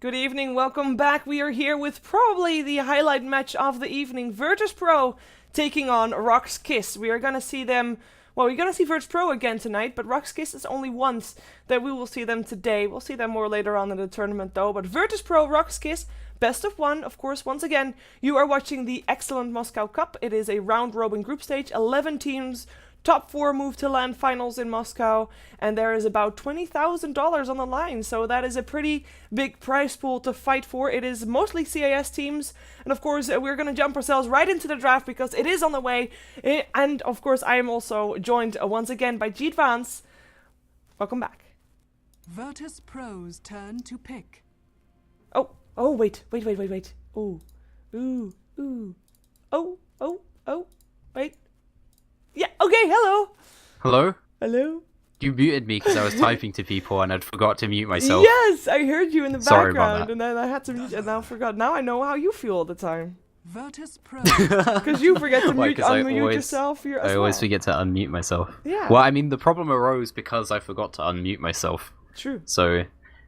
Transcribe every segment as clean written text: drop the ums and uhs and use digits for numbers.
Good evening, welcome back. We are here with probably the highlight match of the evening. VirtusPro taking on RoX.KIS. We are going to see them, well, we're going to see VirtusPro again tonight, but RoX.KIS is only once that we will see them today. We'll see them more later on in the tournament though. But VirtusPro, RoX.KIS, best of one, of course. Once again, you are watching the excellent Moscow Cup. It is a round-robin group stage, 11 teams. Top 4 move to LAN finals in Moscow, and there is about $20,000 on the line, so that is a pretty big prize pool to fight for. It is mostly CIS teams, and of course we're going to jump ourselves right into the draft because it is on the way, and of course I am also joined once again by Jeet Vance. Welcome back. VirtusPro's turn to pick. Oh, wait. Oh, wait. Yeah, okay, hello. Hello? Hello. You muted me because I was typing to people and I'd forgot to mute myself. Yes, I heard you in the Sorry background, about that. and then I had to mute, and now I forgot. Now I know how you feel all the time. VirtusPro. Because you forget to Why, 'cause I unmute always- yourself. I always forget to unmute myself. Yeah. Well, I mean, the problem arose because I forgot to unmute myself. True. So,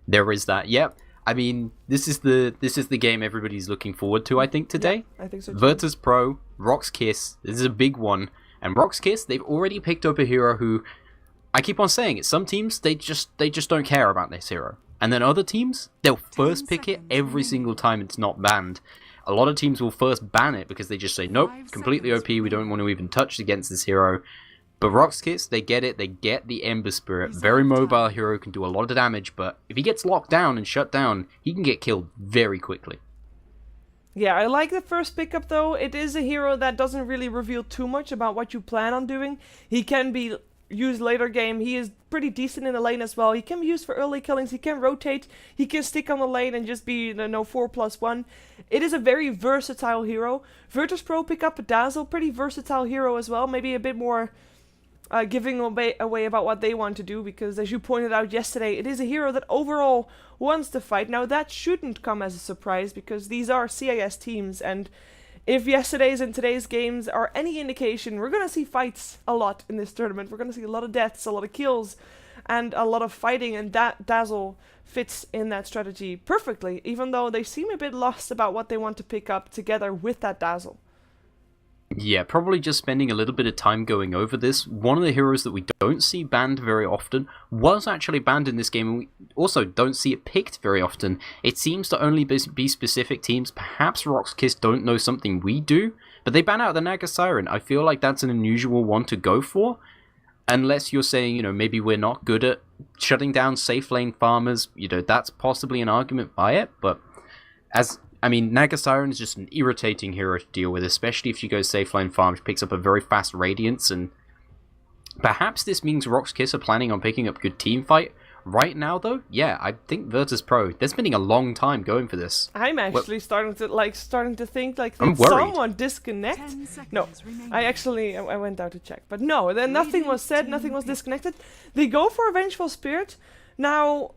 there is that. Yep. I mean, this is the game everybody's looking forward to, I think, today. I think so too. VirtusPro, RoX.KIS. This is a big one. And RoX.KIS, they've already picked up a hero who, I keep on saying it, some teams, they just don't care about this hero. And then other teams, they'll first pick it every single time it's not banned. A lot of teams will first ban it because they just say, nope, completely OP, we don't want to even touch against this hero. But RoX.KIS, they get it, they get the Ember Spirit. Very mobile hero, can do a lot of damage, but if he gets locked down and shut down, he can get killed very quickly. Yeah, I like the first pickup though. It is a hero that doesn't really reveal too much about what you plan on doing. He can be used later game. He is pretty decent in the lane as well. He can be used for early killings. He can rotate. He can stick on the lane and just be 4+1. It is a very versatile hero. VirtusPro pick up a Dazzle, pretty versatile hero as well. Maybe a bit more giving away about what they want to do, because as you pointed out yesterday, it is a hero that overall wants to fight. Now that shouldn't come as a surprise because these are CIS teams, and if yesterday's and today's games are any indication, we're going to see fights a lot in this tournament. We're going to see a lot of deaths, a lot of kills, and a lot of fighting, and that Dazzle fits in that strategy perfectly, even though they seem a bit lost about what they want to pick up together with that Dazzle. Yeah, probably just spending a little bit of time going over this. One of the heroes that we don't see banned very often was actually banned in this game, and we also don't see it picked very often. It seems to only be specific teams. Perhaps RoX.KIS don't know something we do, but they ban out the Naga Siren. I feel like that's an unusual one to go for, unless you're saying, maybe we're not good at shutting down safe lane farmers. That's possibly an argument by it, but Naga Siren is just an irritating hero to deal with, especially if she goes safe lane farm. She picks up a very fast Radiance, and perhaps this means RoX.KIS are planning on picking up good team fight. Right now, though, yeah, I think VirtusPro, they're spending a long time going for this. I'm actually starting to think like, I'm did worried. someone disconnect? No, I went out to check, but no, then nothing was said, nothing was disconnected. They go for a Vengeful Spirit. Now,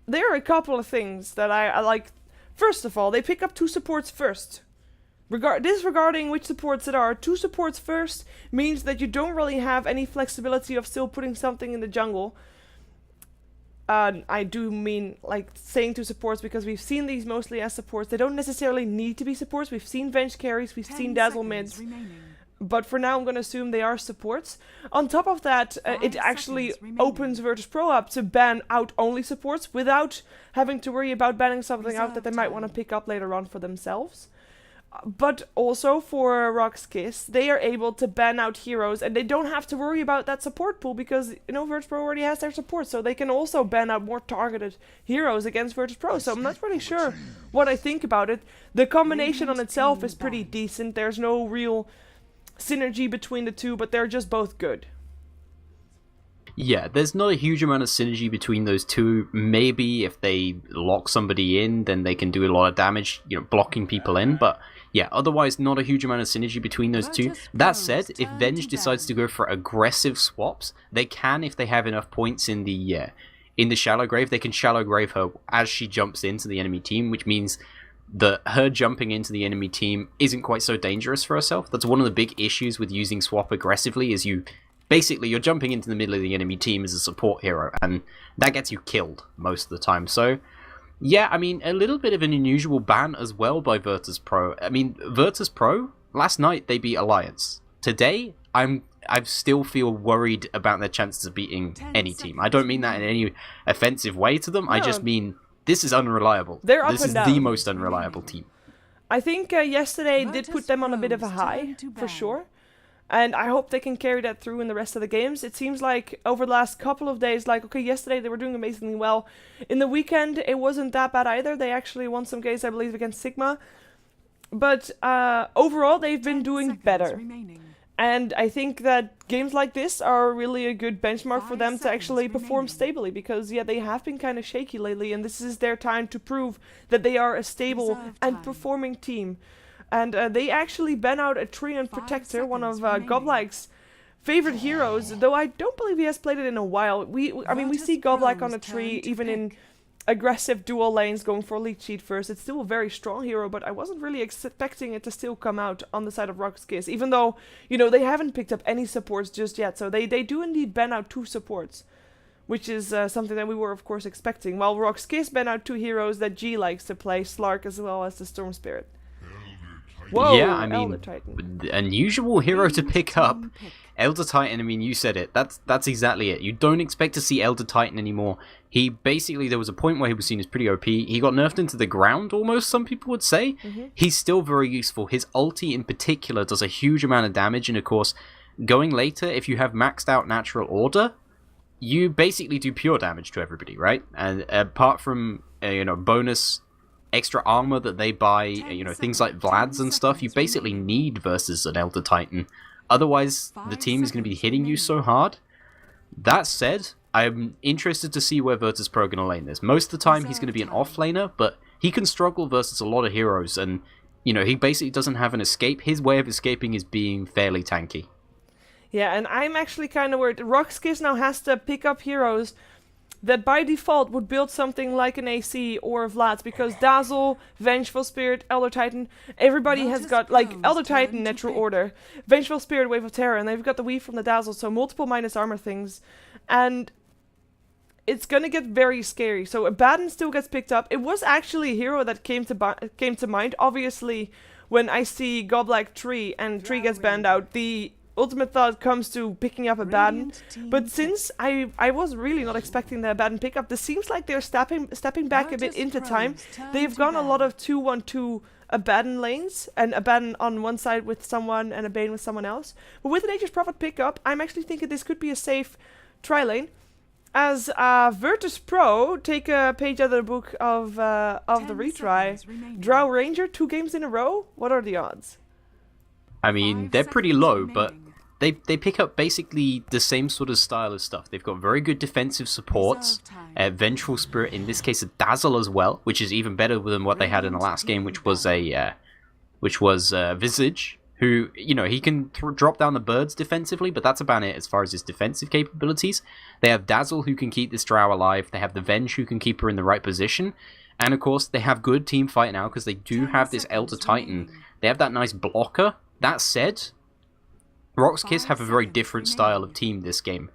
there are a couple of things that I like. First of all, they pick up 2 supports first. Disregarding which supports it are, 2 supports first means that you don't really have any flexibility of still putting something in the jungle. I do mean like saying 2 supports because we've seen these mostly as supports. They don't necessarily need to be supports. We've seen Venge carries, we've seen Dazzle mids. But for now, I'm going to assume they are supports. On top of that, it actually opens VirtusPro up to ban out only supports without having to worry about banning something out that they might want to pick up later on for themselves. But also for RoX.KIS, they are able to ban out heroes, and they don't have to worry about that support pool because, VirtusPro already has their support, so they can also ban out more targeted heroes against VirtusPro. So I'm not really sure what I think about it. The combination on itself is pretty decent. There's no real synergy between the two, but they're just both good. Yeah, there's not a huge amount of synergy between those two. Maybe if they lock somebody in, then they can do a lot of damage, blocking people in, but yeah, otherwise not a huge amount of synergy between those two. That said, if Venge decides to go for aggressive swaps, they can if they have enough points in the Shallow Grave. They can Shallow Grave her as she jumps into the enemy team, which means that her jumping into the enemy team isn't quite so dangerous for herself. That's one of the big issues with using swap aggressively, is you're jumping into the middle of the enemy team as a support hero, and that gets you killed most of the time. So Yeah, I mean, a little bit of an unusual ban as well by VirtusPro. I mean, VirtusPro, last night they beat Alliance. Today, I still feel worried about their chances of beating any team. I don't mean that in any offensive way to them. I just mean, this is unreliable. They're up This and is down. the most unreliable team. I think yesterday did put them on a bit of a VirtusPro's high, turn to for ban. sure. And I hope they can carry that through in the rest of the games. It seems like over the last couple of days, like, okay, yesterday they were doing amazingly well. In the weekend, it wasn't that bad either. They actually won some games, I believe, against Sigma. But overall, they've been 10 doing seconds better. remaining. And I think that games like this are really a good benchmark for 5 them to actually seconds perform remaining. stably. Because, yeah, they have been kind of shaky lately. And this is their time to prove that they are a stable Reserve and time. performing team. And they actually ban out a Treant 5 Protector, one of seconds remaining. Goblike's favorite heroes, though I don't believe he has played it in a while. I mean, we see Goblike on a VirtusPro's tree, turn to even in pick. aggressive dual lanes, going for lead sheet first. It's still a very strong hero, but I wasn't really expecting it to still come out on the side of RoX.KIS, even though, you know, they haven't picked up any supports just yet. So they do indeed ban out 2 supports, which is something that we were, of course, expecting. While RoX.KIS ban out 2 heroes that G likes to play, Slark as well as the Storm Spirit. Whoa, Yeah, I mean, Elder Titan. unusual hero to Team pick up. pick. Elder Titan, I mean, you said it. That's exactly it. You don't expect to see Elder Titan anymore. He basically, there was a point where he was seen as pretty OP. He got nerfed into the ground, almost, some people would say. He's still very useful. His ulti, in particular, does a huge amount of damage. And, of course, going later, if you have maxed out Natural Order, you basically do pure damage to everybody, right? And apart from, bonus extra armor that they buy, 10 things like seconds, Vlad's 10 and stuff, you seconds basically remaining. need versus an Elder Titan. Otherwise, the 5 team is going to be seconds hitting you so hard. That said, I'm interested to see where VirtusPro are going to lane this. Most of the time, he's going to be an Reserve offlaner, but he can struggle versus a lot of heroes, and, he basically doesn't have an escape. His way of escaping is being fairly tanky. Yeah, and I'm actually kind of worried. RoX.KIS now has to pick up heroes that by default would build something like an AC or a Vlad's, because Dazzle, Vengeful Spirit, Elder Titan, everybody has got, like, VirtusPro's Elder turn Titan, to Natural pick. Order, Vengeful Spirit, Wave of Terror, and they've got the weave from the Dazzle, so multiple minus armor things, and it's gonna get very scary. So Abaddon still gets picked up. It was actually a hero that came to mind. Obviously, when I see Goblike Tree and Tree gets banned out, the ultimate thought comes to picking up Abaddon. Radiant team But pick. since I was really not expecting the Abaddon pickup, this seems like they're stepping back a bit into time. VirtusPro's turn They've to gone a lot ban. of 2-1-2 Abaddon lanes, and Abaddon on one side with someone and a Bane with someone else. But with the Nature's Prophet pickup, I'm actually thinking this could be a safe tri lane. As VirtusPro take a page out of the book of the 10 retry. seconds remaining. Drow Ranger 2 games in a row? What are the odds? I mean, 5 they're pretty seconds low, but remaining. they pick up basically the same sort of style of stuff. They've got very good defensive supports, Reserve time. Vengeful Spirit, in this case a Dazzle as well, which is even better than what they had in the last game, which was Visage, who, he can drop down the birds defensively, but that's about it as far as his defensive capabilities. They have Dazzle, who can keep this Drow alive. They have the Venge, who can keep her in the right position. And, of course, they have good team fight now, because they do 10 have this seconds Elder Titan. remaining. They have that nice blocker. That said, RoX.KIS 5 have a very seconds different style of remaining. team this game.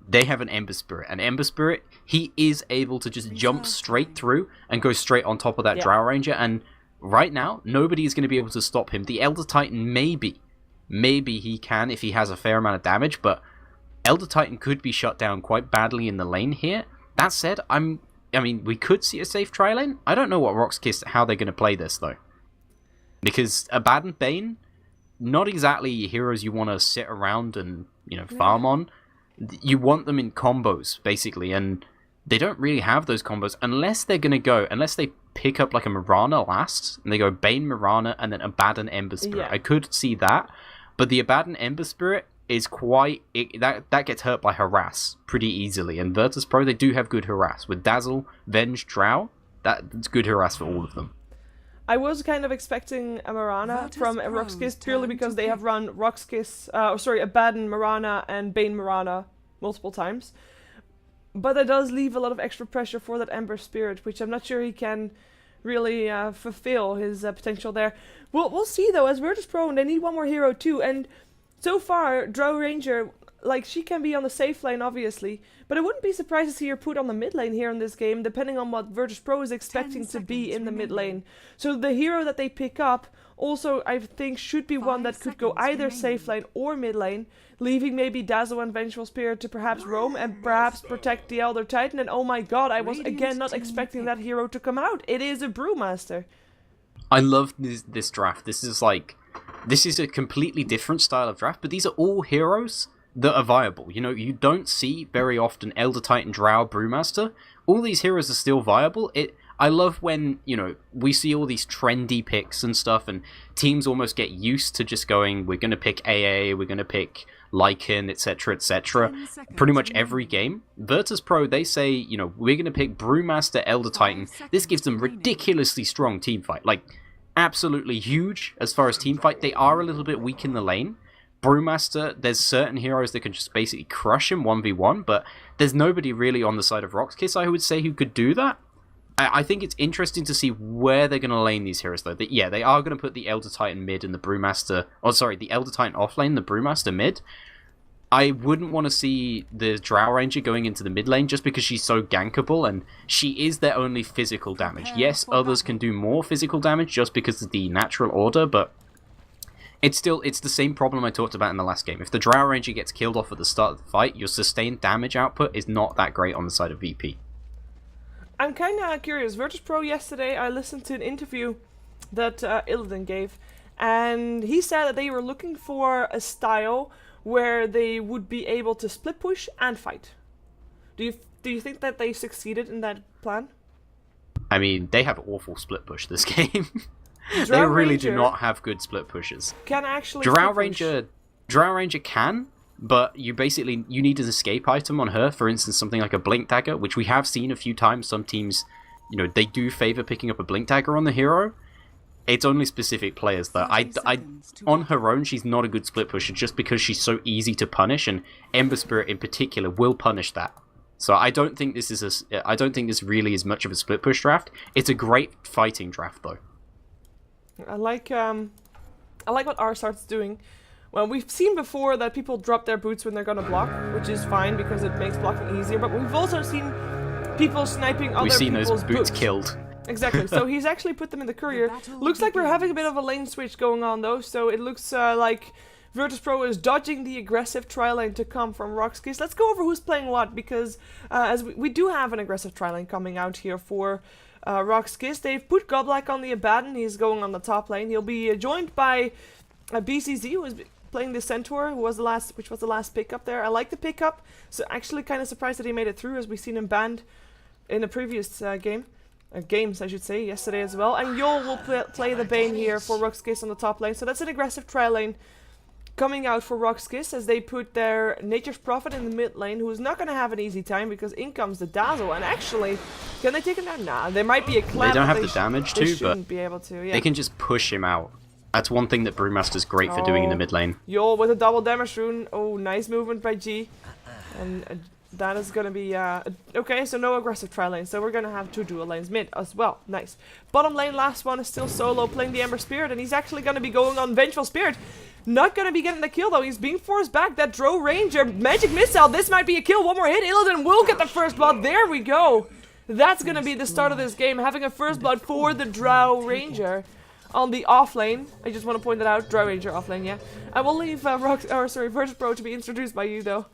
They have an Ember Spirit. And Ember Spirit, he is able to just jump Reserve straight time. through and go straight on top of that Yeah. Drow Ranger. And right now, nobody is going to be able to stop him. The Elder Titan, maybe he can if he has a fair amount of damage, but Elder Titan could be shut down quite badly in the lane here. That said, we could see a safe tri lane. I don't know what RoX.KIS, how they're going to play this, though. Because Abaddon Bane, not exactly heroes you want to sit around and, farm on. You want them in combos, basically, and they don't really have those combos unless they pick up like a Mirana last, and they go Bane Mirana and then Abaddon Ember Spirit. Yeah. I could see that, but the Abaddon Ember Spirit is that gets hurt by Harass pretty easily, and VirtusPro, they do have good Harass. With Dazzle, Venge, Drow, that's good Harass for all of them. I was kind of expecting a Mirana from VirtusPro's RoX.KIS purely turn because to they have pick. run Abaddon Mirana and Bane Mirana multiple times. But that does leave a lot of extra pressure for that Ember Spirit, which I'm not sure he can really fulfill his potential there. We'll see though, as VirtusPro, they need one more hero too, and so far, Drow Ranger, like, she can be on the safe lane, obviously, but I wouldn't be surprised to see her put on the mid lane here in this game, depending on what VirtusPro is expecting to be in the mid lane. So the hero that they pick up also, I think, should be one that could go either safe lane or mid lane, leaving maybe Dazzle and Vengeful Spirit to perhaps roam and perhaps protect the Elder Titan. And oh my god, I was again not expecting that hero to come out. It is a Brewmaster. I love this draft. This is a completely different style of draft, but these are all heroes that are viable. You know, you don't see very often Elder Titan, Drow, Brewmaster. All these heroes are still viable. I love when, you know, we see all these trendy picks and stuff, and teams almost get used to just going, we're going to pick AA, we're going to pick Lycan, etc., etc. Pretty much every game. VirtusPro, they say, you know, we're going to pick Brewmaster, Elder Titan. This gives them ridiculously strong teamfight. Like, absolutely huge as far as teamfight. They are a little bit weak in the lane. Brewmaster, there's certain heroes that can just basically crush him 1v1, but there's nobody really on the side of RoX.KIS, I would say, who could do that. I think it's interesting to see where they're going to lane these heroes, though. Yeah, they are going to put the Elder Titan mid and the Brewmaster... Oh, sorry, the Elder Titan offlane, the Brewmaster mid. I wouldn't want to see the Drow Ranger going into the mid lane just because she's so gankable, and she is their only physical damage. Yes, others can do more physical damage just because of the natural order, but it's the same problem I talked about in the last game. If the Drow Ranger gets killed off at the start of the fight, your sustained damage output is not that great on the side of VP. I'm kind of curious. VirtusPro yesterday, I listened to an interview that Illidan gave, and he said that they were looking for a style where they would be able to split push and fight. Do you think that they succeeded in that plan? I mean, they have awful split push this game. They really do not have good split pushes. Can actually Drow Ranger can, but you need an escape item on her. For instance, something like a Blink Dagger, which we have seen a few times. Some teams, you know, they do favor picking up a Blink Dagger on the hero. It's only specific players, though. On her own, she's not a good split pusher just because she's so easy to punish, and Ember Spirit in particular will punish that. So I don't think this really is much of a split push draft. It's a great fighting draft, though. I like what Arsart's doing. Well, we've seen before that people drop their boots when they're gonna block, which is fine because it makes blocking easier, but we've also seen people sniping other people's boots. We've seen those boots killed. Exactly, so he's actually put them in the courier. Looks like we're having a bit of a lane switch going on, though, so it looks like VirtusPro is dodging the aggressive tri-lane to come from RoX.KIS. Let's go over who's playing what, because as we do have an aggressive tri-lane coming out here for RoX.KIS. They've put Goblak on the Abaddon. He's going on the top lane. He'll be joined by BCZ, who is playing the Centaur, which was the last pickup there. I like the pickup, so actually kind of surprised that he made it through, as we've seen him banned in the previous games, I should say, yesterday as well. And Yol will play the Bane here for RoX.KIS on the top lane. So that's an aggressive tri-lane coming out for RoX.KIS as they put their Nature's Prophet in the mid lane, who's not going to have an easy time because in comes the Dazzle. And actually, can they take him down? Nah, there might be a clap. They don't have the damage to, but be able to, yeah. They can just push him out. That's one thing that Brewmaster's great for doing in the mid lane. Yol with a double damage rune. Oh, nice movement by G. And that is going to be... okay, so no aggressive tri-lane. So we're going to have two dual lanes mid as well. Nice. Bottom lane, last one is still solo playing the Ember Spirit. And he's actually going to be going on Vengeful Spirit. Not going to be getting the kill, though. He's being forced back. That Drow Ranger. Magic Missile. This might be a kill. One more hit. Illidan will get the first blood. There we go. That's going to be the start of this game. Having a first blood for the Drow Ranger on the off lane. I just want to point that out. Drow Ranger off lane, yeah. I will leave VirtusPro to be introduced by you, though.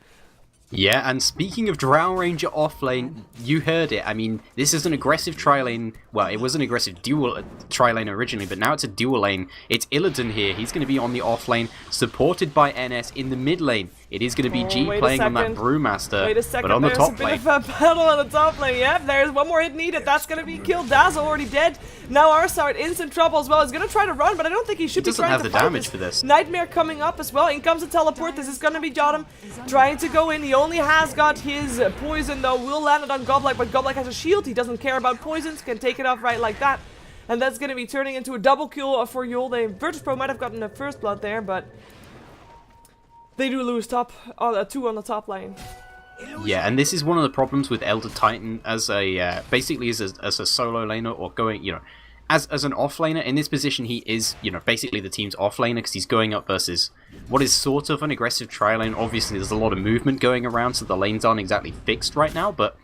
Yeah, and speaking of Drow Ranger offlane, you heard it. I mean, this is an aggressive tri-lane. Well, it was an aggressive dual tri-lane originally, but now it's a dual lane. It's Illidan here. He's going to be on the offlane, supported by NS in the mid lane. It is going to be G playing on that Brewmaster, wait a second, but on the top lane. There's a bit of a battle on the top lane. Yep, there's one more hit needed. That's going to be killed. Dazzle already dead. Now Arsart in some trouble as well. He's going to try to run, but I don't think he should be trying to fight. He doesn't have the damage for this. Nightmare coming up as well. In comes a teleport. This is going to be Jotum trying to go in. He only has got his poison, though. Will land it on Goblak, but Goblak has a shield. He doesn't care about poisons. Can take it off right like that. And that's going to be turning into a double kill for Yul. VirtusPro might have gotten the first blood there, but they do lose two on the top lane. Yeah, and this is one of the problems with Elder Titan as a basically as a solo laner, or going, you know, as an offlaner in this position, he is, you know, basically the team's offlaner because he's going up versus what is sort of an aggressive tri lane. Obviously, there's a lot of movement going around, so the lanes aren't exactly fixed right now, but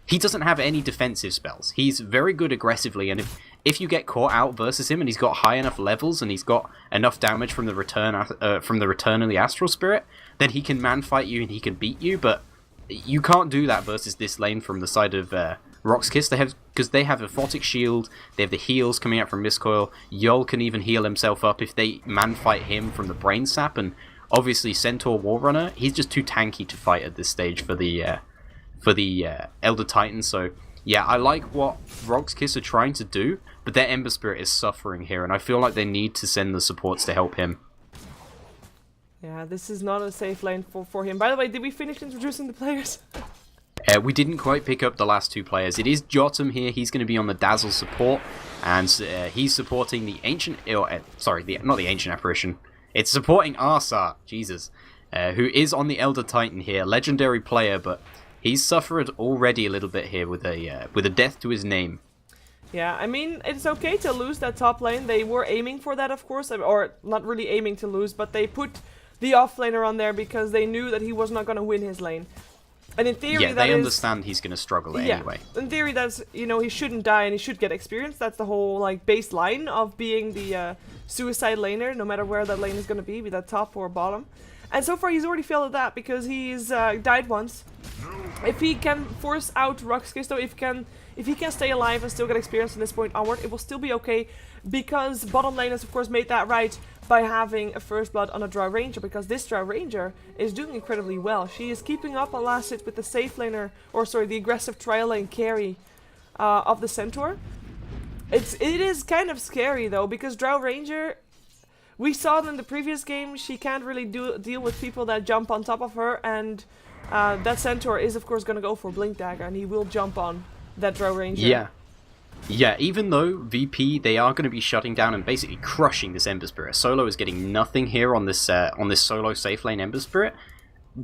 he doesn't have any defensive spells. He's very good aggressively, and if you get caught out versus him, and he's got high enough levels, and he's got enough damage from the return of the Astral Spirit, then he can man fight you and he can beat you. But you can't do that versus this lane from the side of RoX.KIS. Because they have a Photic Shield, they have the heals coming out from Mistcoil. Yol can even heal himself up if they man fight him from the Brain Sap, and obviously Centaur Warrunner, he's just too tanky to fight at this stage for the Elder Titan. So yeah, I like what RoX.KIS are trying to do, but their Ember Spirit is suffering here, and I feel like they need to send the supports to help him. Yeah, this is not a safe lane for him. By the way, did we finish introducing the players? We didn't quite pick up the last two players. It is Jotum here. He's going to be on the Dazzle support, and he's supporting the Ancient... not the Ancient Apparition. It's supporting Arsat, Jesus, who is on the Elder Titan here. Legendary player, but he's suffered already a little bit here with a death to his name. Yeah, I mean, it's okay to lose that top lane. They were aiming for that, of course, or not really aiming to lose, but they put the offlaner on there because they knew that he was not going to win his lane. And in theory, yeah, they understand he's going to struggle anyway. In theory, that's, you know, he shouldn't die and he should get experience. That's the whole, like, baseline of being the suicide laner, no matter where that lane is going to be that top or bottom. And so far, he's already failed at that because he's died once. If he can force out RoX.KIS, though, if he can stay alive and still get experience from this point onward, it will still be okay, because bottom lane has, of course, made that right by having a first blood on a Drow Ranger, because this Drow Ranger is doing incredibly well. She is keeping up a last hit with the safe laner, or sorry, the aggressive trial lane carry of the Centaur. It is kind of scary though, because Drow Ranger, we saw it in the previous game, she can't really deal with people that jump on top of her, and that Centaur is of course going to go for Blink Dagger, and he will jump on that Drow Ranger. Yeah, even though VP, they are going to be shutting down and basically crushing this Ember Spirit. Solo is getting nothing here on this solo safe lane Ember Spirit.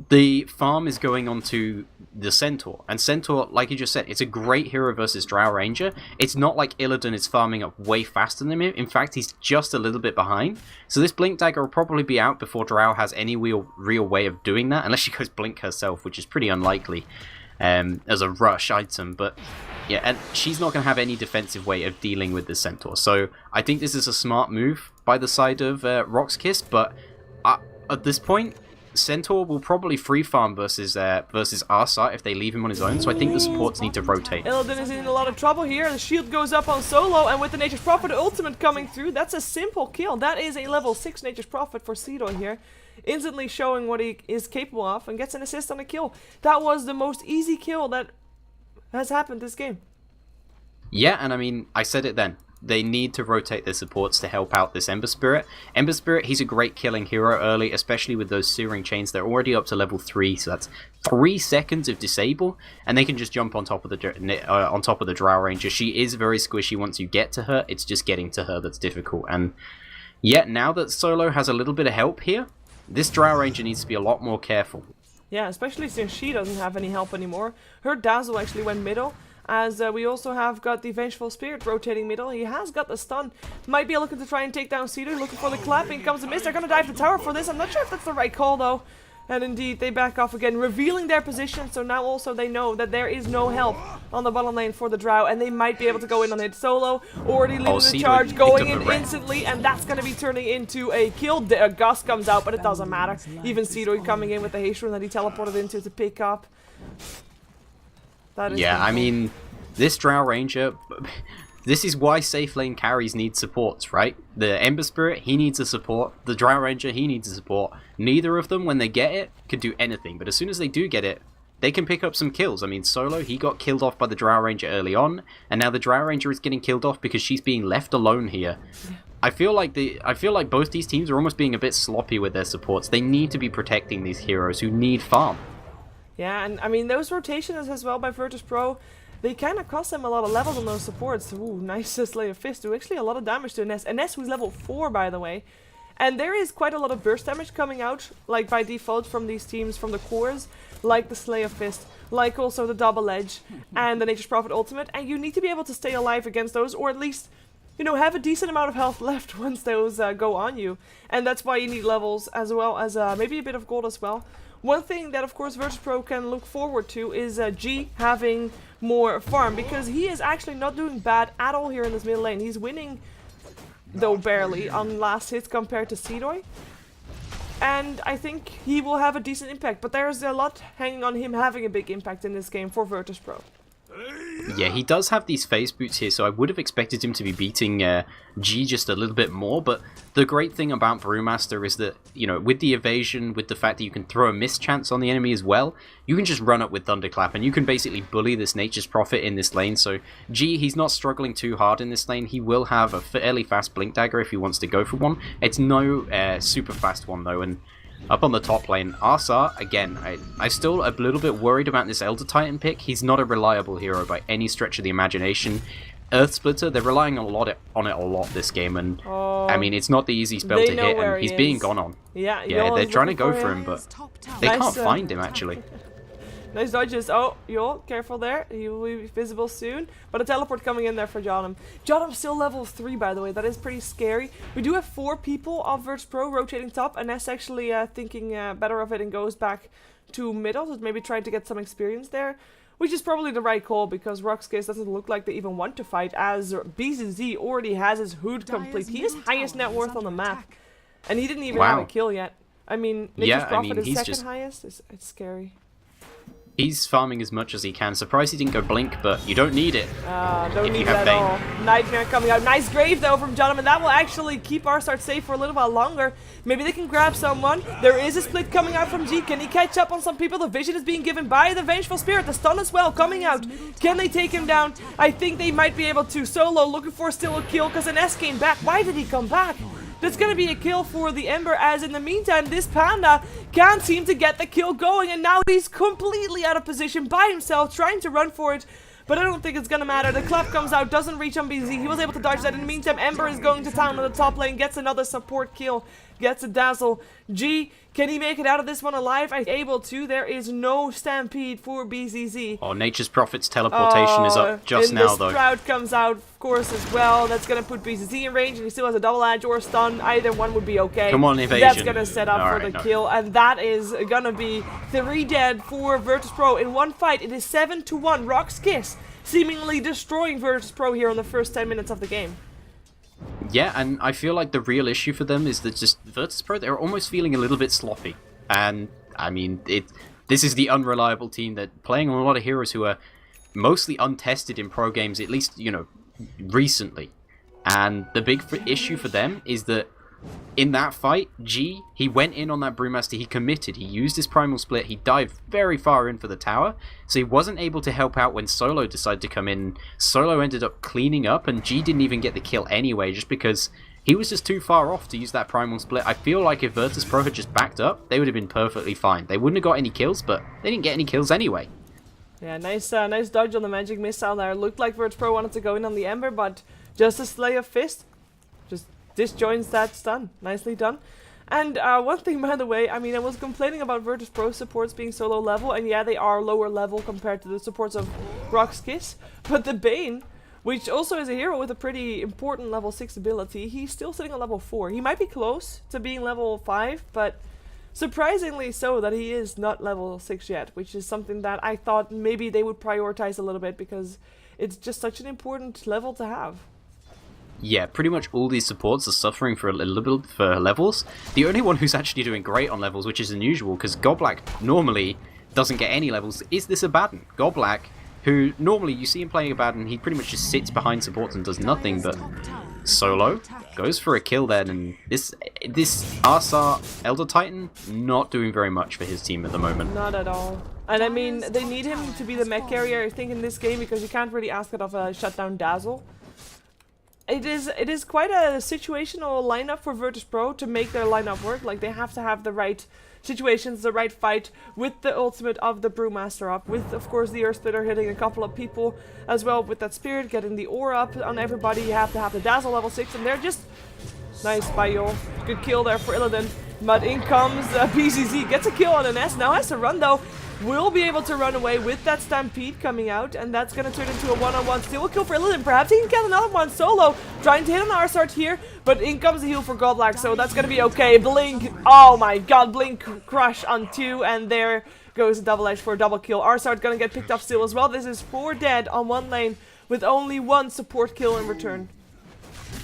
The farm is going on to the Centaur, and Centaur, like you just said, it's a great hero versus Drow Ranger. It's not like Illidan is farming up way faster than him. In fact, he's just a little bit behind. So this Blink Dagger will probably be out before Drow has any real way of doing that, unless she goes Blink herself, which is pretty unlikely as a rush item. But yeah, and she's not going to have any defensive way of dealing with the Centaur. So I think this is a smart move by the side of RoX.KIS, but at this point, Centaur will probably free farm versus Arsat if they leave him on his own, so I think the supports need to rotate. Illidan is in a lot of trouble here. The shield goes up on Solo, and with the Nature's Prophet ultimate coming through, that's a simple kill. That is a level 6 Nature's Prophet for Cedo here. Instantly showing what he is capable of, and gets an assist on a kill. That was the most easy kill that has happened this game. Yeah, and I mean, I said it then. They need to rotate their supports to help out this Ember Spirit. Ember Spirit, he's a great killing hero early, especially with those Searing Chains. They're already up to level 3, so that's 3 seconds of disable, and they can just jump on top of the Drow Ranger. She is very squishy once you get to her. It's just getting to her that's difficult. And yet, now that Solo has a little bit of help here, this Drow Ranger needs to be a lot more careful. Yeah, especially since she doesn't have any help anymore. Her Dazzle actually went middle, as we also have got the Vengeful Spirit rotating middle. He has got the stun. Might be looking to try and take down Cedar, looking for the clapping. Comes the mist. They're going to dive the tower for this. I'm not sure if that's the right call though. And indeed, they back off again, revealing their position. So now also they know that there is no help on the bottom lane for the Drow, and they might be able to go in on it. Solo already leading the charge, going in instantly, and that's going to be turning into a kill. Gus comes out, but it doesn't matter. Even Cedo coming in with the haste rune that he teleported into to pick up. That is I mean, this Drow Ranger, this is why safe lane carries need supports, right? The Ember Spirit, he needs a support. The Drow Ranger, he needs a support. Neither of them, when they get it, can do anything. But as soon as they do get it, they can pick up some kills. I mean, Solo, he got killed off by the Drow Ranger early on, and now the Drow Ranger is getting killed off because she's being left alone here. I feel like both these teams are almost being a bit sloppy with their supports. They need to be protecting these heroes who need farm. Yeah, and I mean, those rotations as well by VirtusPro, they kind of cost them a lot of levels on those supports. Ooh, nice Slay of Fist. Do actually a lot of damage to Ness. And Ness who's level 4, by the way. And there is quite a lot of burst damage coming out, like by default from these teams, from the cores, like the Slay of Fist, like also the Double Edge, and the Nature's Prophet ultimate. And you need to be able to stay alive against those, or at least you know, have a decent amount of health left once those go on you. And that's why you need levels as well as maybe a bit of gold as well. One thing that of course VirtusPro can look forward to is G having more farm, because he is actually not doing bad at all here in this middle lane. He's winning, though barely, on last hits compared to Seedoy. And I think he will have a decent impact, but there's a lot hanging on him having a big impact in this game for VirtusPro. Yeah, he does have these phase boots here, so I would have expected him to be beating G just a little bit more, but the great thing about Brewmaster is that, you know, with the evasion, with the fact that you can throw a mischance on the enemy as well, you can just run up with Thunderclap, and you can basically bully this Nature's Prophet in this lane, so G, he's not struggling too hard in this lane. He will have a fairly fast Blink Dagger if he wants to go for one. It's no super fast one, though, and up on the top lane, Arsar, again, I'm still a little bit worried about this Elder Titan pick. He's not a reliable hero by any stretch of the imagination. Earth Splitter, they're relying on it a lot this game, and I mean, it's not the easy spell to hit, and he's being gone on. Yeah, they're trying to go for him, but they can't find him, actually. Nice dodges. Oh, Yol, careful there. He will be visible soon. But a teleport coming in there for Johnham. Johnham's still level 3, by the way. That is pretty scary. We do have 4 people of VirtusPro rotating top. And Ness actually thinking better of it and goes back to middle. So maybe trying to get some experience there. Which is probably the right call, because RoX.KIS doesn't look like they even want to fight, as BZZ already has his hood complete. He is highest net worth on the map. And he didn't even have a kill yet. I mean, Nature's Prophet is second highest. It's scary. He's farming as much as he can. Surprised he didn't go Blink, but you don't need it. Don't need it at all. Nightmare coming out. Nice grave though from Jonathan. That will actually keep our start safe for a little while longer. Maybe they can grab someone. There is a split coming out from G. Can he catch up on some people? The vision is being given by the Vengeful Spirit. The stun as well coming out. Can they take him down? I think they might be able to. Solo looking for still a kill because an S came back. Why did he come back? That's going to be a kill for the Ember, as in the meantime, this Panda can't seem to get the kill going, and now he's completely out of position by himself, trying to run for it, but I don't think it's going to matter. The Club comes out, doesn't reach on BZ. He was able to dodge that. In the meantime, Ember is going to town on the top lane, gets another support kill, gets a dazzle. G, can he make it out of this one alive? I'm able to. There is no stampede for BZZ. Oh, Nature's Prophet's teleportation is up just now, though. The Sprout comes out, of course, as well. That's going to put BZZ in range, and he still has a double edge or stun. Either one would be okay. Come on, evasion. That's going to set up for the kill, and that is going to be 3 dead for VirtusPro in one fight. It is 7-1. RoX.KIS seemingly destroying VirtusPro here in the first 10 minutes of the game. Yeah, and I feel like the real issue for them is that just VirtusPro, they're almost feeling a little bit sloppy. And, I mean, this is the unreliable team that playing on a lot of heroes who are mostly untested in pro games, at least, you know, recently. And the big issue for them is that in that fight, G, he went in on that Brewmaster, he committed, he used his Primal Split, he dived very far in for the tower, so he wasn't able to help out when Solo decided to come in. Solo ended up cleaning up, and G didn't even get the kill anyway, just because he was just too far off to use that Primal Split. I feel like if VirtusPro had just backed up, they would have been perfectly fine. They wouldn't have got any kills, but they didn't get any kills anyway. Yeah, nice dodge on the Magic Missile there. Looked like VirtusPro wanted to go in on the Ember, but just a Slay of Fist just disjoins that stun. Nicely done. And one thing, by the way, I mean, I was complaining about VirtusPro supports being so low level, and yeah, they are lower level compared to the supports of RoX.KIS, but the Bane, which also is a hero with a pretty important level 6 ability, he's still sitting at level 4. He might be close to being level 5, but surprisingly so that he is not level 6 yet, which is something that I thought maybe they would prioritize a little bit, because it's just such an important level to have. Yeah, pretty much all these supports are suffering for a little bit for levels. The only one who's actually doing great on levels, which is unusual, because Goblak normally doesn't get any levels, is this Abaddon. Goblak, who normally you see him playing Abaddon, he pretty much just sits behind supports and does nothing, but Solo goes for a kill then, and this Arsar Elder Titan not doing very much for his team at the moment. Not at all. And I mean, they need him to be the mech carrier, I think, in this game, because you can't really ask it of a shutdown Dazzle. It is quite a situational lineup for VirtusPro to make their lineup work. Like, they have to have the right situations, the right fight, with the ultimate of the Brewmaster up, with, of course, the Earth Splitter hitting a couple of people, as well with that Spirit, getting the Aura up on everybody. You have to have the Dazzle level 6, and they're just nice by Yol. Good kill there for Illidan. But in comes BZZ, gets a kill on an S, now has to run though. will be able to run away with that Stampede coming out, and that's going to turn into a one-on-one steal kill for Illidan. Perhaps he can get another one solo, trying to hit an R-Start here, but in comes the heal for Godlike, so that's going to be okay. Blink, oh my god, Blink crush on 2, and there goes a double edge for a double kill. R-Start going to get picked up still as well. This is 4 dead on 1 lane with only 1 support kill in return.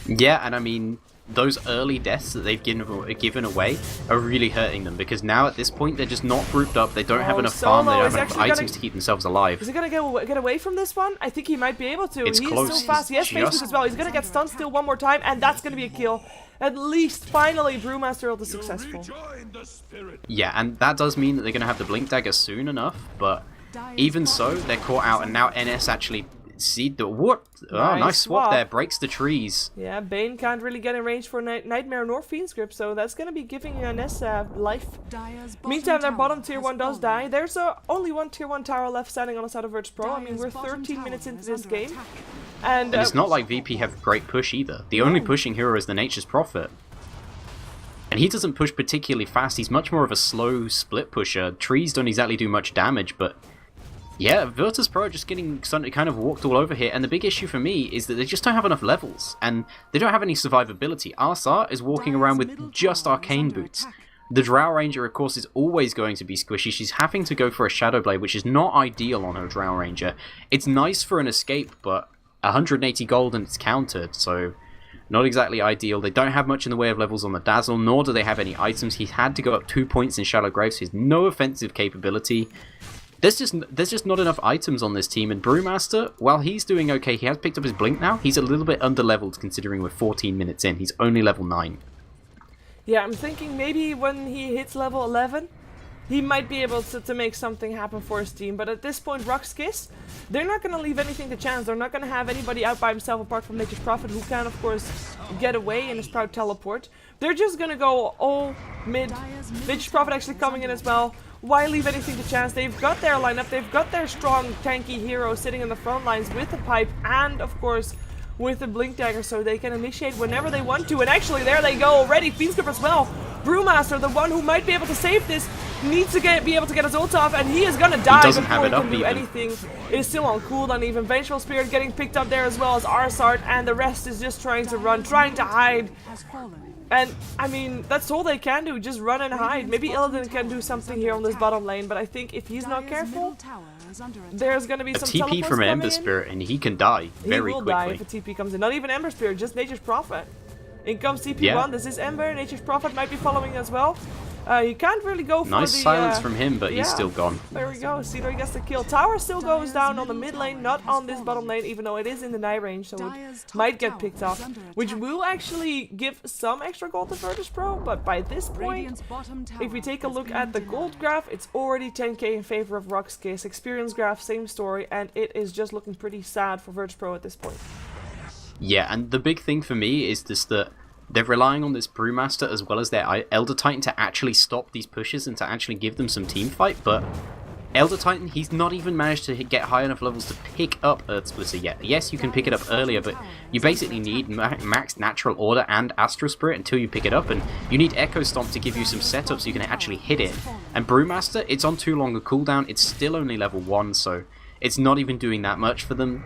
Yeah, and I mean, those early deaths that they've given away are really hurting them, because now at this point they're just not grouped up, they don't have enough farm, they don't have enough items to keep themselves alive. Is he gonna get away from this one? I think he might be able to. It's He's close. so fast. He has Facebook as well. He's gonna get stunned still one more time, and that's gonna be a kill. At least, finally, Brewmaster ult is successful. Yeah, and that does mean that they're gonna have the Blink Dagger soon enough, but even so, they're caught out, and now NS actually see the what? Oh, nice swap there, breaks the trees. Yeah, Bane can't really get in range for Nightmare nor Fiend's Grip, so that's gonna be giving NS life. Meantime, their bottom tier 1 does die. There's only 1 tier 1 tower left standing on the side of VirtusPro. I mean, we're 13 minutes into this game. And it's not like VP have great push either. The only pushing hero is the Nature's Prophet. And he doesn't push particularly fast, he's much more of a slow split pusher. Trees don't exactly do much damage, but yeah, VirtusPro just getting kind of walked all over here, and the big issue for me is that they just don't have enough levels, and they don't have any survivability. Arsar is walking around with just Arcane Boots. The Drow Ranger, of course, is always going to be squishy. She's having to go for a Shadow Blade, which is not ideal on her Drow Ranger. It's nice for an escape, but 180 gold and it's countered, so not exactly ideal. They don't have much in the way of levels on the Dazzle, nor do they have any items. He's had to go up 2 points in Shallow Grave, so he has no offensive capability. There's just not enough items on this team, and Brewmaster, while he's doing okay, he has picked up his Blink now, he's a little bit under-leveled considering we're 14 minutes in. He's only level 9. Yeah, I'm thinking maybe when he hits level 11, he might be able to make something happen for his team, but at this point, RoX.KIS, they're not going to leave anything to chance. They're not going to have anybody out by himself apart from Nature's Prophet, who can, of course, get away in his proud teleport. They're just going to go all mid. Nature's Prophet actually coming in as well. Why leave anything to chance? They've got their lineup, they've got their strong, tanky hero sitting in the front lines with the pipe and, of course, with the Blink Dagger, so they can initiate whenever they want to. And actually, there they go already. Fiend's Grip as well. Brewmaster, the one who might be able to save this, needs to be able to get his ult off, and he is gonna die before he can do anything. It is still on cooldown even. Vengeful Spirit getting picked up there as well as Arsart, and the rest is just trying to run, trying to hide. And, I mean, that's all they can do, just run and hide. Maybe Illidan can do something here on this bottom lane, but I think if he's not careful, there's gonna be some TP from Ember Spirit, and he can die very quickly. He will die if a TP comes in. Not even Ember Spirit, just Nature's Prophet. In comes TP1, yeah. This is Ember, Nature's Prophet might be following as well. He can't really go for nice silence from him, but he's still gone. There we go. Cedar gets the kill. Tower still goes down on the mid lane, not on this bottom lane, even though it is in the night range, so it might get picked off, which will actually give some extra gold to VirtusPro. But by this point, if we take a look at the gold graph, it's already 10k in favor of RoX.KIS. Experience graph, same story, and it is just looking pretty sad for VirtusPro at this point. Yeah, and the big thing for me is just that they're relying on this Brewmaster as well as their Elder Titan to actually stop these pushes and to actually give them some team fight, but Elder Titan, he's not even managed to get high enough levels to pick up Earth Splitter yet. Yes, you can pick it up earlier, but you basically need max Natural Order and Astral Spirit until you pick it up, and you need Echo Stomp to give you some setup so you can actually hit it. And Brewmaster, it's on too long a cooldown, it's still only level 1, so it's not even doing that much for them.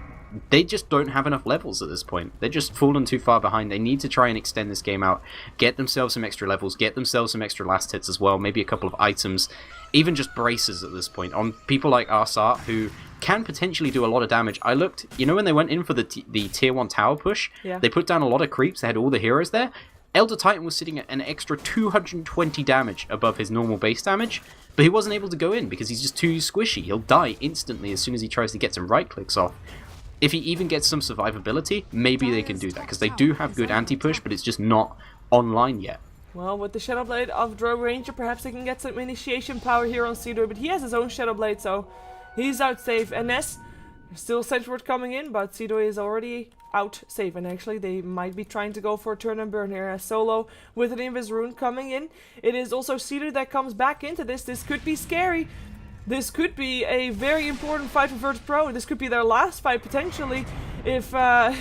They just don't have enough levels at this point. They're just fallen too far behind. They need to try and extend this game out, get themselves some extra levels, get themselves some extra last hits as well, maybe a couple of items, even just braces at this point, on people like Arsart, who can potentially do a lot of damage. I looked, you know when they went in for the tier 1 tower push, they put down a lot of creeps, they had all the heroes there. Elder Titan was sitting at an extra 220 damage above his normal base damage, but he wasn't able to go in because he's just too squishy. He'll die instantly as soon as he tries to get some right clicks off. If he even gets some survivability, maybe they can do that, because they do have good anti-push, but it's just not online yet. Well, with the Shadow Blade of Drow Ranger, perhaps they can get some initiation power here on Cedar, but he has his own Shadow Blade, so he's out safe. NS, still Sedgeworth coming in, but Cedar is already out safe, and actually they might be trying to go for a turn and burn here. As Solo with an Invis Rune coming in. It is also Cedar that comes back into this. This could be scary. This could be a very important fight for VirtusPro. This could be their last fight, potentially. if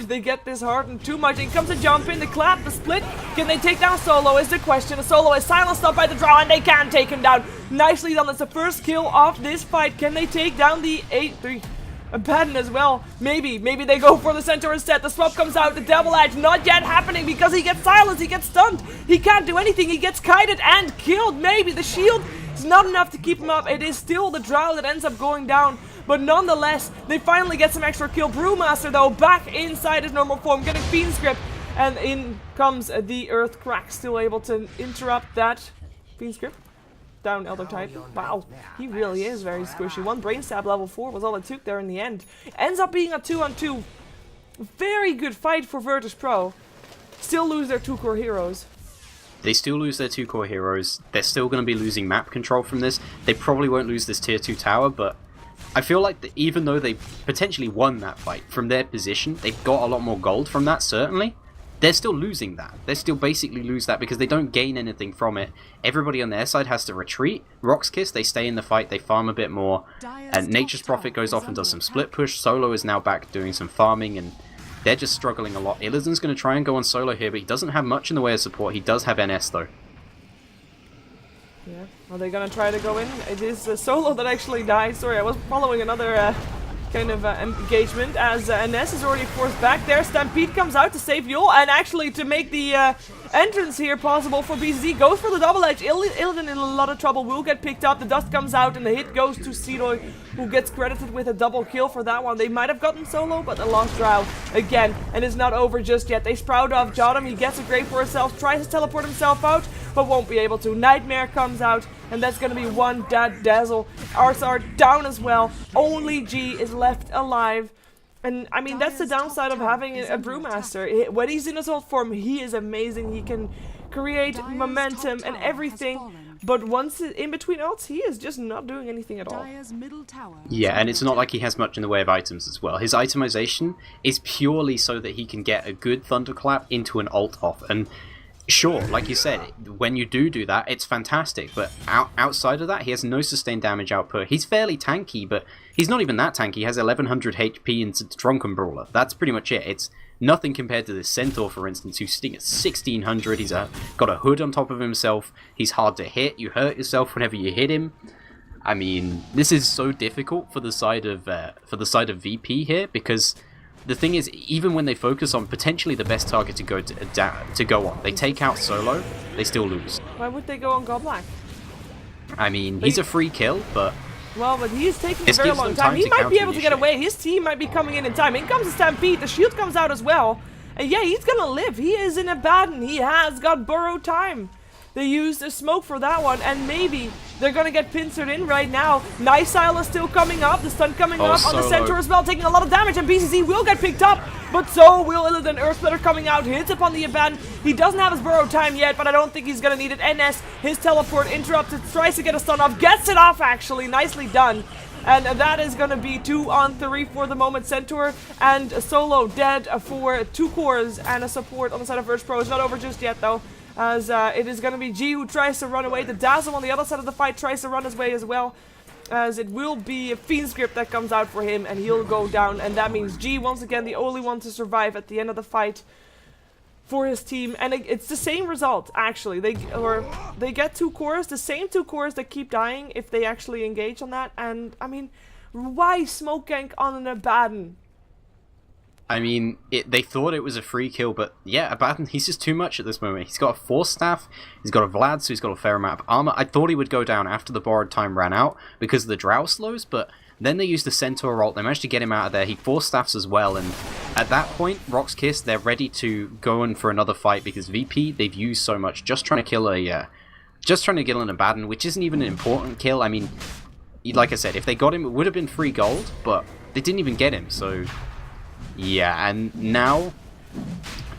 they get this hardened too much. In comes a jump in, the clap, the split. Can they take down Solo is the question. The Solo is silenced up by the draw, and they can take him down. Nicely done. That's the first kill of this fight. Can they take down the 8-3? Abaddon as well. Maybe they go for the center instead. The swap comes out. The Devil Edge not yet happening because he gets silenced. He gets stunned. He can't do anything. He gets kited and killed. Maybe the shield is not enough to keep him up. It is still the Drow that ends up going down. But nonetheless, they finally get some extra kill. Brewmaster, though, back inside his normal form, getting Fiend's Grip. And in comes the Earth Crack, still able to interrupt that Fiend's Grip. Down Elder Titan. Wow, he really is very squishy. One Brain Stab level 4 was all it took there in the end. Ends up being a 2-on-2. Very good fight for VirtusPro. Still lose their 2 core heroes. They still lose their 2 core heroes. They're still going to be losing map control from this. They probably won't lose this tier 2 tower, but I feel like that even though they potentially won that fight from their position, they've got a lot more gold from that, certainly. They're still losing that. They still basically lose that because they don't gain anything from it. Everybody on their side has to retreat. RoX.KIS, they stay in the fight, they farm a bit more. And Nature's Prophet goes off and does some split push. Solo is now back doing some farming, and they're just struggling a lot. Illidan's going to try and go on Solo here, but he doesn't have much in the way of support. He does have NS, though. Yeah, are they going to try to go in? It is Solo that actually died. Sorry, I was following another kind of engagement as NS is already forced back there. Stampede comes out to save Yul, and actually to make the entrance here possible for BZZ. Goes for the double edge. Illidan in a lot of trouble, will get picked up. The dust comes out and the hit goes to Seedoy, who gets credited with a double kill for that one. They might have gotten Solo, but they lost Drow again, and it's not over just yet. They sprout off Jotum. He gets a grave for himself, tries to teleport himself out, but won't be able to. Nightmare comes out, and that's going to be one dead Dazzle. Arsar down as well. Only G is left alive. And, I mean, that's the downside of having a Brewmaster. When he's in his old form, he is amazing. He can create momentum and everything. But once in between ults, he is just not doing anything at all. Yeah, and it's not like he has much in the way of items as well. His itemization is purely so that he can get a good Thunderclap into an ult off. And sure, like you said, when you do that, it's fantastic, but outside of that, he has no sustained damage output. He's fairly tanky, but he's not even that tanky. He has 1100 HP into Drunken Brawler. That's pretty much it. It's nothing compared to this Centaur, for instance, who's sitting at 1600. He's got a hood on top of himself. He's hard to hit. You hurt yourself whenever you hit him. I mean, this is so difficult for the side of VP here, because the thing is, even when they focus on potentially the best target to go on, they take out Solo, they still lose. Why would they go on Godblack? I mean, he's a free kill, but well, but he's taking a very long time. He might be able to get away. His team might be coming in time. In comes the Stampede. The shield comes out as well. And yeah, he's gonna live. He is in Abaddon. He has got burrow time. They used a smoke for that one, and maybe they're gonna get pincered in right now. Nightstyle is still coming up, the stun coming up on the Centaur as well, taking a lot of damage, and BCC will get picked up, but so will Illidan. Earthsplitter coming out, hits upon the Abaddon. He doesn't have his burrow time yet, but I don't think he's gonna need it. NS, his teleport interrupted, tries to get a stun off, gets it off actually, nicely done. And that is going to be 2-on-3 for the moment. Centaur and Solo dead for 2 cores and a support on the side of VirtusPro. It's not over just yet though, as it is going to be G who tries to run away. The Dazzle on the other side of the fight tries to run his way as well, as it will be a Fiend's Grip that comes out for him and he'll go down. And that means G, once again, the only one to survive at the end of the fight for his team. And it's the same result, actually. They get 2 cores, the same 2 cores that keep dying if they actually engage on that. And, I mean, why smoke gank on an Abaddon? I mean, they thought it was a free kill, but yeah, Abaddon, he's just too much at this moment. He's got a Force Staff, he's got a Vlad, so he's got a fair amount of armor. I thought he would go down after the borrowed time ran out because of the Drow slows, but then they used the Centaur ult, they managed to get him out of there. He Force Staffs as well, and at that point, RoX.KIS, they're ready to go in for another fight because VP, they've used so much just trying to kill an Abaddon, which isn't even an important kill. I mean, like I said, if they got him, it would have been free gold, but they didn't even get him, so yeah. And now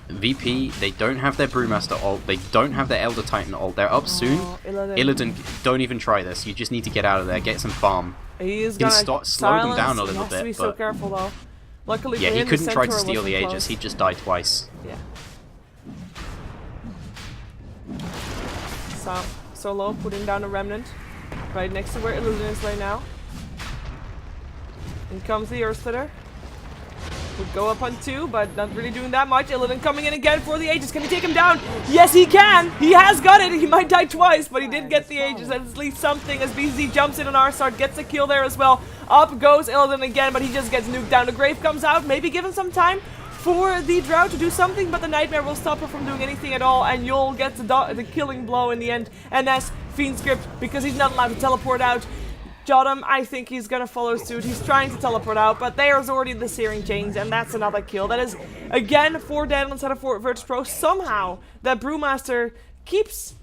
VP, they don't have their Brewmaster ult, they don't have their Elder Titan ult, they're up soon. Illidan, don't even try this, you just need to get out of there, get some farm. He is gonna slow them down a little bit. He has to be so careful though. Luckily yeah, for he him, couldn't the try to Centaur steal the wasn't Aegis, close. he just died twice. Yeah. So, Solo putting down a Remnant right next to where Illusion is right now. In comes the Earthsplitter. Would go up on 2, but not really doing that much. Illidan coming in again for the Aegis. Can he take him down? Yes, he can! He has got it! He might die twice, but he did get the Aegis. That's at least something as BZ jumps in on Arsart, gets a kill there as well. Up goes Illidan again, but he just gets nuked down. The Grave comes out, maybe given some time for the Drow to do something, but the Nightmare will stop her from doing anything at all, and you'll get the killing blow in the end. And that's Fiend Script, because he's not allowed to teleport out. Jottam, I think he's gonna follow suit. He's trying to teleport out, but there's already the Searing Chains, and that's another kill. That is, again, 4 dead instead of 4 VirtusPro. Somehow, that Brewmaster keeps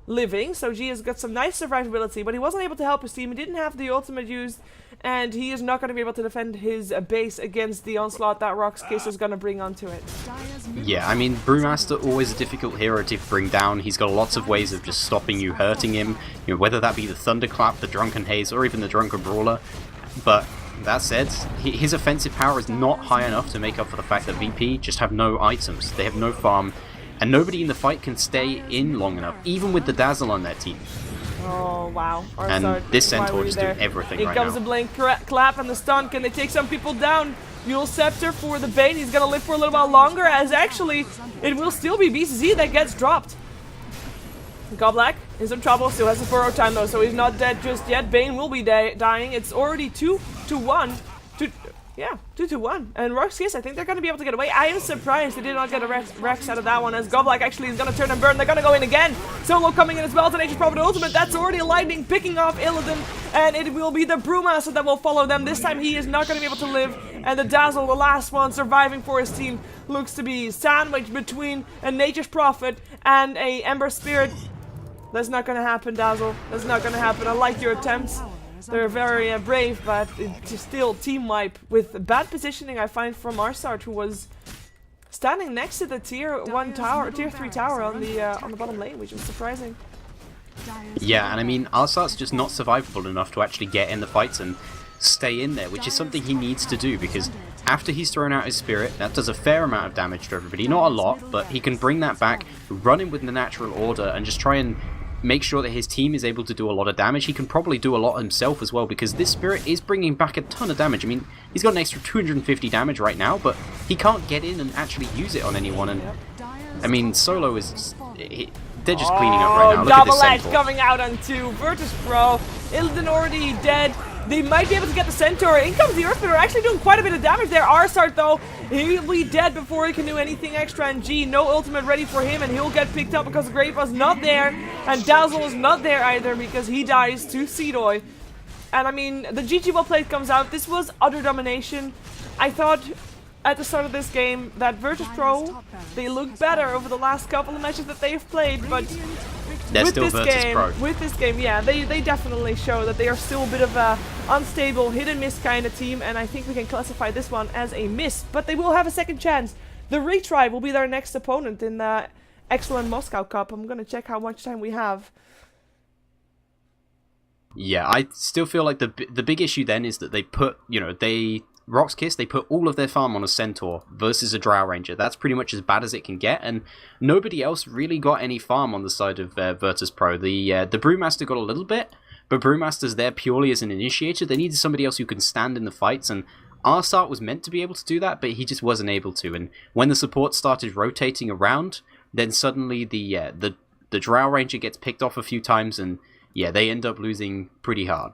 living, so G has got some nice survivability, but he wasn't able to help his team. He didn't have the ultimate used, and he is not going to be able to defend his base against the onslaught that RoX.KIS is going to bring onto it. Yeah, I mean, Brewmaster, always a difficult hero to bring down. He's got lots of ways of just stopping you, hurting him, you know, whether that be the Thunderclap, the Drunken Haze, or even the Drunken Brawler. But that said, his offensive power is not high enough to make up for the fact that VP just have no items. They have no farm, and nobody in the fight can stay in long enough, even with the Dazzle on their team. Oh, wow. And this Centaur is doing everything right now. Here comes the Blink Clap and the stun. Can they take some people down? Yule Scepter for the Bane. He's going to live for a little while longer, as actually it will still be BCZ that gets dropped. Goblak in some trouble. Still has a furrow time, though, so he's not dead just yet. Bane will be dying. It's already 2-1. 2-1. And RoX.KIS, I think they're going to be able to get away. I am surprised they did not get a Rex out of that one, as Goblak actually is going to turn and burn. They're going to go in again. Solo coming in as well. Tenacious Prophet Ultimate. That's already a lightning picking off Illidan. And it will be the Brewmaster that will follow them. This time he is not going to be able to live. And the Dazzle, the last one surviving for his team, looks to be sandwiched between a Nature's Prophet and a Ember Spirit. That's not going to happen, Dazzle. That's not going to happen. I like your attempts. They're very brave, but it's still team wipe with bad positioning, I find, from Arsart, who was standing next to the tier 3 tower on the bottom lane, which was surprising. Yeah, and I mean, Arsart's just not survivable enough to actually get in the fights and stay in there, which is something he needs to do, because after he's thrown out his spirit, that does a fair amount of damage to everybody. Not a lot, but he can bring that back, run in with the natural order, and just try and make sure that his team is able to do a lot of damage. He can probably do a lot himself as well, because this spirit is bringing back a ton of damage. I mean, he's got an extra 250 damage right now, but he can't get in and actually use it on anyone. And I mean, Solo is... they're just cleaning up right now. Look at this Double Edge Centaur. coming out on 2. VirtusPro. Illidan already dead. They might be able to get the Centaur. In comes the Earthsplitter, actually doing quite a bit of damage there. Arsart, though, he'll be dead before he can do anything extra. And G, no ultimate ready for him, and he'll get picked up because Grave was not there. And Dazzle is not there either because he dies to Seedoy. And I mean, the GG well played comes out. This was utter domination. I thought at the start of this game that VirtusPro, they looked better over the last couple of matches that they've played, but They're still VirtusPro. with this game, yeah, they definitely show that they are still a bit of a unstable, hit-and-miss kind of team, and I think we can classify this one as a miss. But they will have a second chance. The retry will be their next opponent in the excellent Moscow Cup. I'm gonna check how much time we have. Yeah, I still feel like the big issue then is that they put, RoX.KIS, they put all of their farm on a Centaur versus a Drow Ranger. That's pretty much as bad as it can get, and nobody else really got any farm on the side of VirtusPro. The Brewmaster got a little bit, but Brewmaster's there purely as an initiator. They needed somebody else who can stand in the fights, and Arsart was meant to be able to do that, but he just wasn't able to. And when the support started rotating around, then suddenly the Drow Ranger gets picked off a few times, and yeah, they end up losing pretty hard.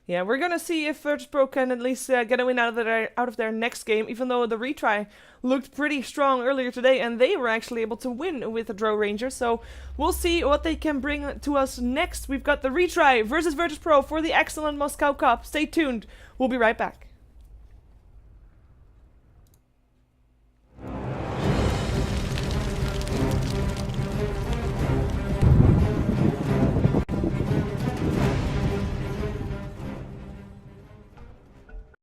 Yeah, we're gonna see if VirtusPro can at least get a win out of their next game, even though the retry looked pretty strong earlier today, and they were actually able to win with the Drow Ranger. So we'll see what they can bring to us next. We've got the retry versus VirtusPro for the excellent Moscow Cup. Stay tuned. We'll be right back.